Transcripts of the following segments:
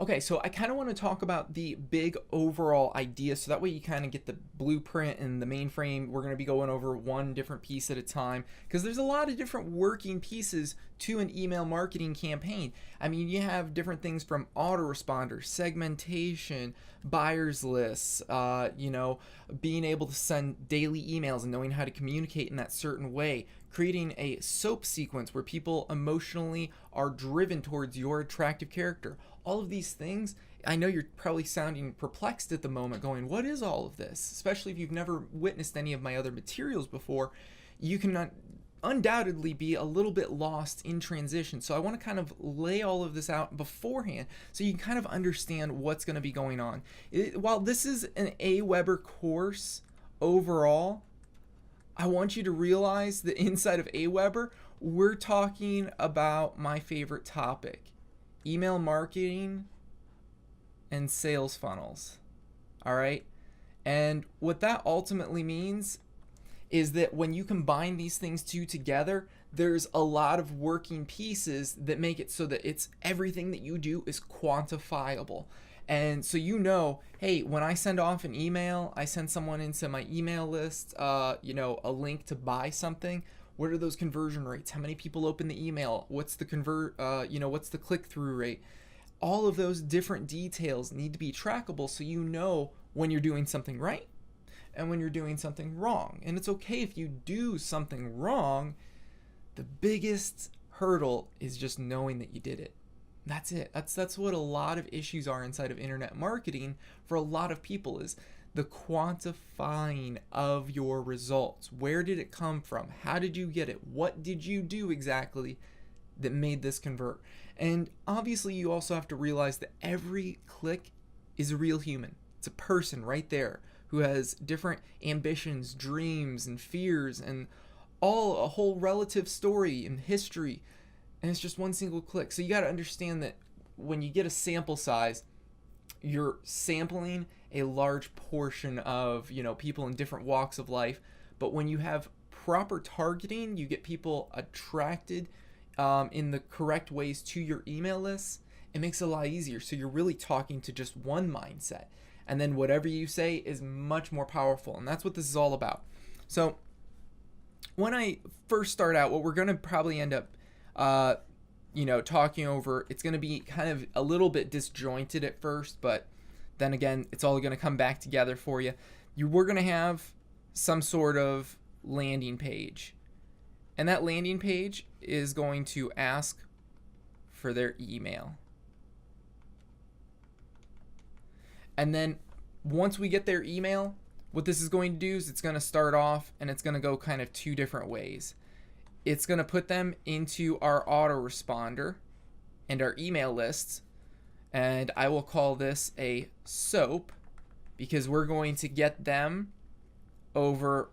Okay, so I kind of want to talk about the big overall idea so that way you kind of get the blueprint and the mainframe. We're going to be going over one different piece at a time because there's a lot of different working pieces to an email marketing campaign. I mean, you have different things from autoresponder, segmentation, buyers lists, being able to send daily emails and knowing how to communicate in that certain way, creating a soap sequence where people emotionally are driven towards your attractive character. All of these things, I know you're probably sounding perplexed at the moment, going, what is all of this? Especially if you've never witnessed any of my other materials before, you can undoubtedly be a little bit lost in transition. So I want to kind of lay all of this out beforehand so you can kind of understand what's going to be going on. While this is an AWeber course overall, I want you to realize that inside of AWeber, we're talking about my favorite topic, email marketing and sales funnels. All right. And what that ultimately means is that when you combine these things two together, there's a lot of working pieces that make it so that it's everything that you do is quantifiable. And so hey, when I send off an email, I send someone into my email list, a link to buy something. What are those conversion rates? How many people open the email? What's the what's the click-through rate? All of those different details need to be trackable so you know when you're doing something right and when you're doing something wrong. And it's okay if you do something wrong. The biggest hurdle is just knowing that you did it. That's it. That's what a lot of issues are inside of internet marketing for a lot of people, is the quantifying of your results. Where did it come from? How did you get it? What did you do exactly that made this convert? And obviously you also have to realize that every click is a real human. It's a person right there who has different ambitions, dreams, and fears, and a whole relative story and history. And it's just one single click. So you got to understand that when you get a sample size, you're sampling a large portion of people in different walks of life. But when you have proper targeting, you get people attracted in the correct ways to your email lists. It makes it a lot easier. So you're really talking to just one mindset. And then whatever you say is much more powerful. And that's what this is all about. So when I first start out, what we're going to probably end up talking over, it's going to be kind of a little bit disjointed at first, but then again, it's all going to come back together for you. We're going to have some sort of landing page, and that landing page is going to ask for their email. And then once we get their email, what this is going to do is it's going to start off and it's going to go kind of two different ways. It's going to put them into our autoresponder and our email lists. And I will call this a SOAP because we're going to get them over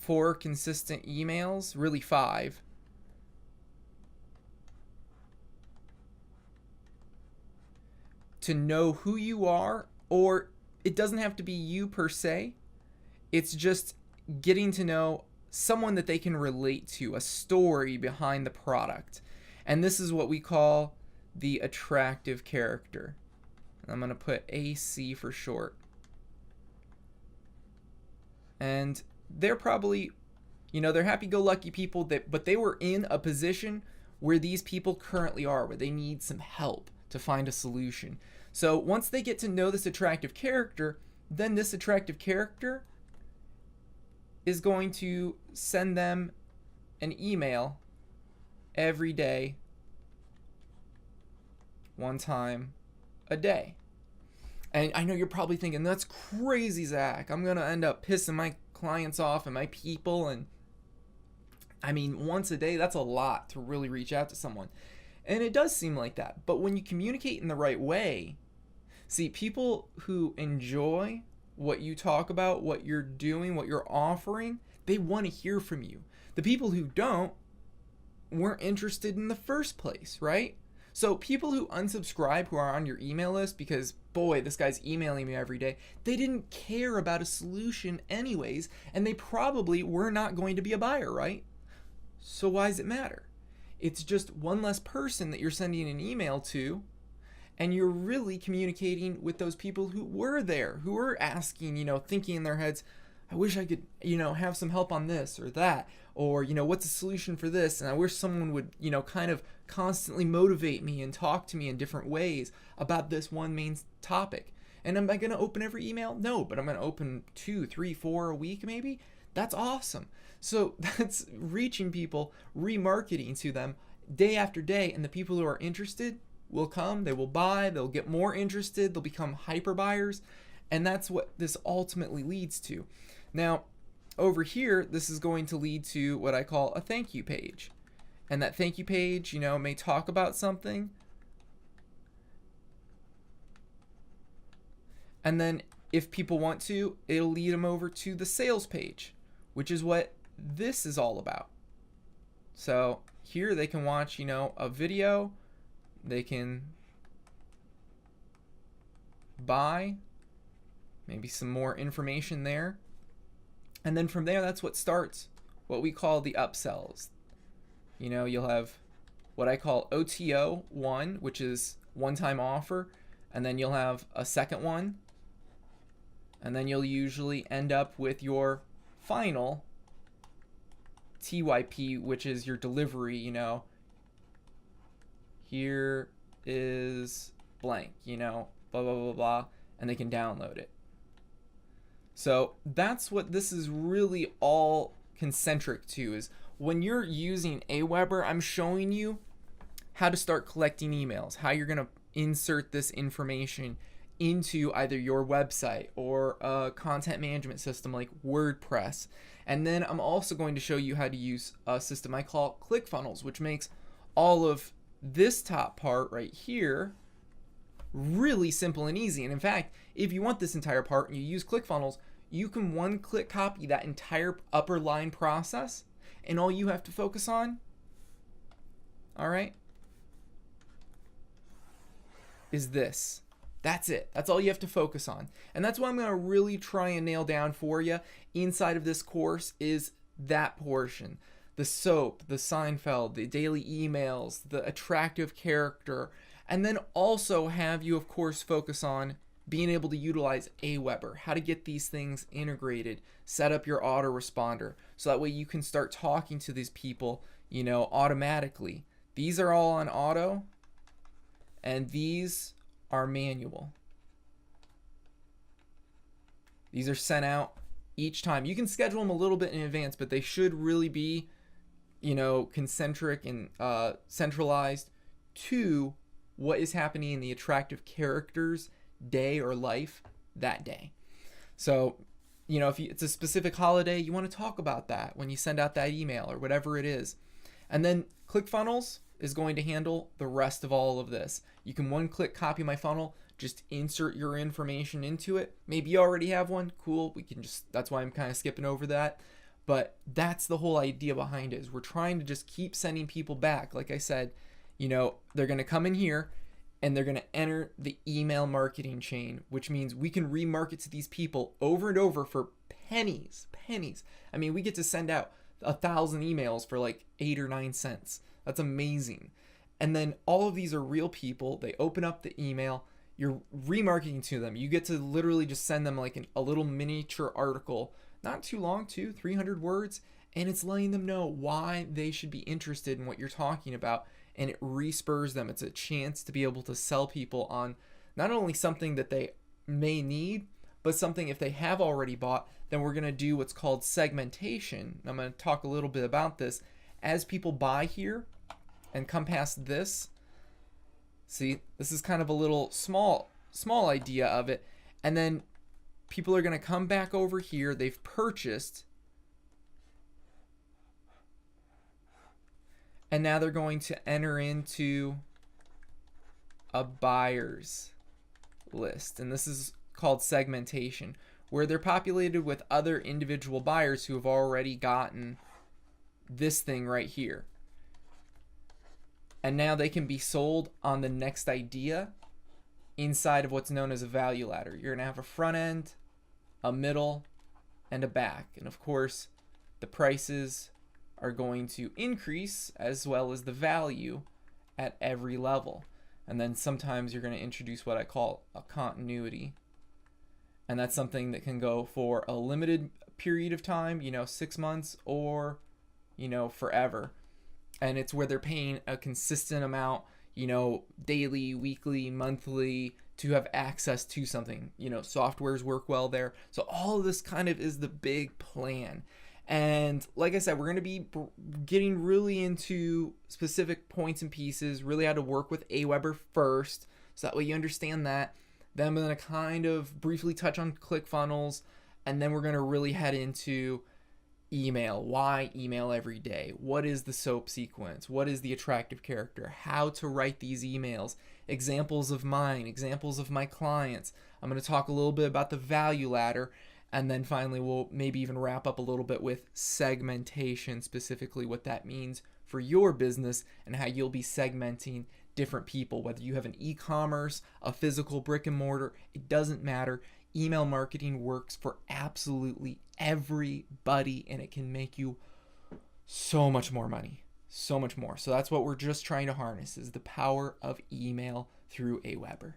4 consistent emails, really 5. To know who you are, or it doesn't have to be you per se. It's just getting to know someone that they can relate to, a story behind the product. And this is what we call the attractive character. I'm going to put AC for short. And they're probably, they're happy-go-lucky people, but they were in a position where these people currently are, where they need some help to find a solution. So once they get to know this attractive character, then this attractive character is going to send them an email every day, one time a day. And I know you're probably thinking, that's crazy, Zach. I'm going to end up pissing my clients off and my people. And I mean, once a day, that's a lot to really reach out to someone. And it does seem like that. But when you communicate in the right way, see, people who enjoy what you talk about, what you're doing, what you're offering, they want to hear from you. The people who don't weren't interested in the first place, right? So people who unsubscribe, who are on your email list because, boy, this guy's emailing me every day, they didn't care about a solution anyways, and they probably were not going to be a buyer, right? So why does it matter? It's just one less person that you're sending an email to, And you're really communicating with those people who were there, who were asking, thinking in their heads, I wish I could, have some help on this or that, or, what's a solution for this? And I wish someone would, kind of constantly motivate me and talk to me in different ways about this one main topic. And am I going to open every email? No, but I'm going to open 2, 3, 4 a week maybe. That's awesome. So that's reaching people, remarketing to them day after day. And the people who are interested will come, they will buy, they'll get more interested, they'll become hyper buyers. And that's what this ultimately leads to. Now, over here, this is going to lead to what I call a thank you page. And that thank you page, may talk about something. And then if people want to, it'll lead them over to the sales page, which is what this is all about. So here they can watch, a video, they can buy, maybe some more information there. And then from there, that's what starts what we call the upsells. You'll have what I call OTO 1, which is one-time offer, and then you'll have a second one, and then you'll usually end up with your final TYP, which is your delivery, here is blank, blah, blah, blah, blah, and they can download it. So that's what this is really all concentric to, is when you're using Aweber, I'm showing you how to start collecting emails, how you're going to insert this information into either your website or a content management system like WordPress. And then I'm also going to show you how to use a system I call ClickFunnels, which makes all of this top part right here really simple and easy. And in fact, if you want this entire part and you use ClickFunnels, you can one-click copy that entire upper line process, and all you have to focus on, all right, is this. That's it. That's all you have to focus on. And that's what I'm going to really try and nail down for you inside of this course, is that portion. The SOAP, the Seinfeld, the daily emails, the attractive character, and then also have you, of course, focus on being able to utilize Aweber, how to get these things integrated, set up your autoresponder, so that way you can start talking to these people, automatically. These are all on auto, and these are manual. These are sent out each time. You can schedule them a little bit in advance, but they should really be, concentric and centralized to what is happening in the attractive characters day or life that day. So, if it's a specific holiday, you want to talk about that when you send out that email or whatever it is. And then ClickFunnels is going to handle the rest of all of this. You can one-click copy my funnel, just insert your information into it. Maybe you already have one, cool. That's why I'm kind of skipping over that. But that's the whole idea behind it, is we're trying to just keep sending people back. Like I said, they're going to come in here and they're going to enter the email marketing chain, which means we can remarket to these people over and over for pennies. I mean, we get to send out 1,000 emails for like 8 or 9 cents. That's amazing. And then all of these are real people. They open up the email. You're remarketing to them. You get to literally just send them like a little miniature article, not too long, 200-300 words, and it's letting them know why they should be interested in what you're talking about. And it respurs them. It's a chance to be able to sell people on not only something that they may need, but something if they have already bought, then we're going to do what's called segmentation. I'm going to talk a little bit about this. As people buy here and come past this, see, this is kind of a little small idea of it. And then people are going to come back over here. They've purchased, and now they're going to enter into a buyer's list. And this is called segmentation, where they're populated with other individual buyers who have already gotten this thing right here. And now they can be sold on the next idea inside of what's known as a value ladder. You're going to have a front end, a middle, and a back. And of course, the prices are going to increase as well as the value at every level. And then sometimes you're going to introduce what I call a continuity. And that's something that can go for a limited period of time, 6 months, or, forever. And it's where they're paying a consistent amount, daily, weekly, monthly, to have access to something. Softwares work well there. So all of this kind of is the big plan. And like I said, we're going to be getting really into specific points and pieces, really how to work with Aweber first, so that way you understand that. Then I'm going to kind of briefly touch on ClickFunnels, and then we're going to really head into email. Why email every day? What is the SOAP sequence? What is the attractive character? How to write these emails? Examples of mine, examples of my clients. I'm going to talk a little bit about the value ladder. And then finally, we'll maybe even wrap up a little bit with segmentation, specifically what that means for your business and how you'll be segmenting different people, whether you have an e-commerce, a physical brick and mortar, it doesn't matter. Email marketing works for absolutely everybody, and it can make you so much more money, so much more. So that's what we're just trying to harness, is the power of email through Aweber.